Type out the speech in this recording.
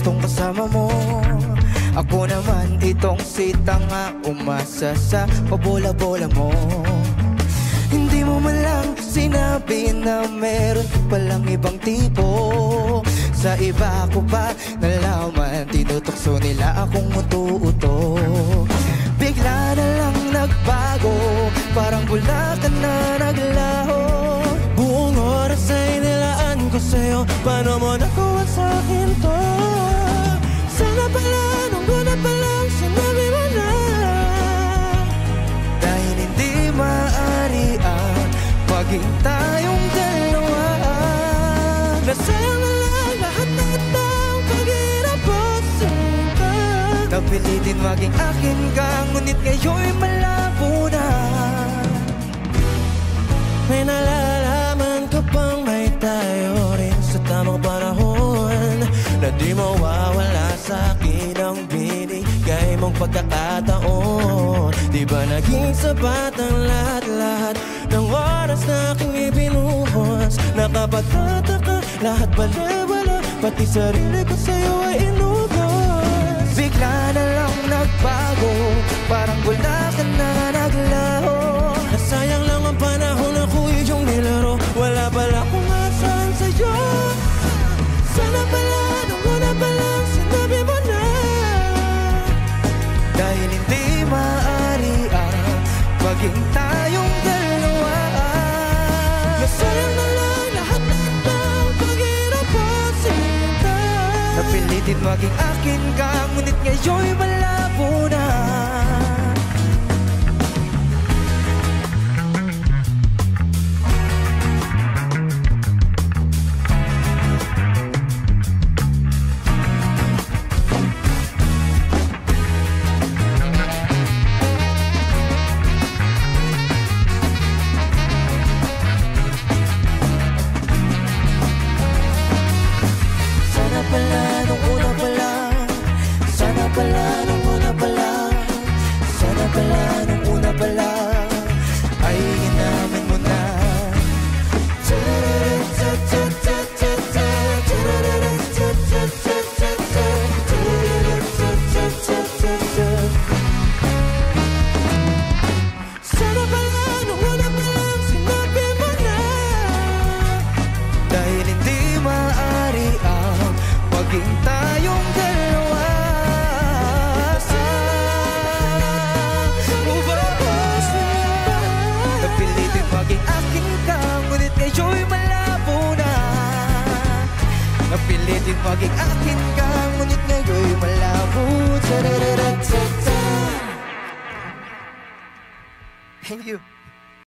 gustong kasama mo. Ako naman itong si tanga, umasa sa pabola-bola mo. Hindi mo man lang sinabi na meron palang ibang tipo. Sa iba ko pa nalaman, tinutokso nila akong uto-uto. Bigla na lang nagbago, parang bulakan na naglaho. Buong oras ay nilaan ko sa'yo, paano mo nakuha sa'kin to? Sana pala, nung una pa lang sinabi mo na. Dahil hindi maaari ang maging tayong dalawa. Nasayang na lang lahat ng paghirap ko sa'yo. Napilitin maging akin ka, ngunit ngayon'y malabo na. May nalalaman ka bang may tayo rin sa tamang panahon, na di mawawala sa'kin ang binigay mong pagkakataon. Di ba naging sapat ang lahat-lahat ng oras na aking ibinuhos? Nakapagtataka, lahat baliwala, pati sarili ko sa'yo ay inugos. Bigla na lang nagbago, parang wala ka na naglaho. Nasayang lang ang panahon na kuya yung nilaro, wala pala akong asahan sa'yo. Sana pala, nung una pa lang sinabi mo na. Dahil hindi maaari ang maging tayong dalawa. Nasayang na lang lahat ng paghirap ko sinta. Napilitin maging akin ka, ngunit ngayon'y malabo na. Napilitin maging akin ka, ngunit ngayon'y malabo. Thank you.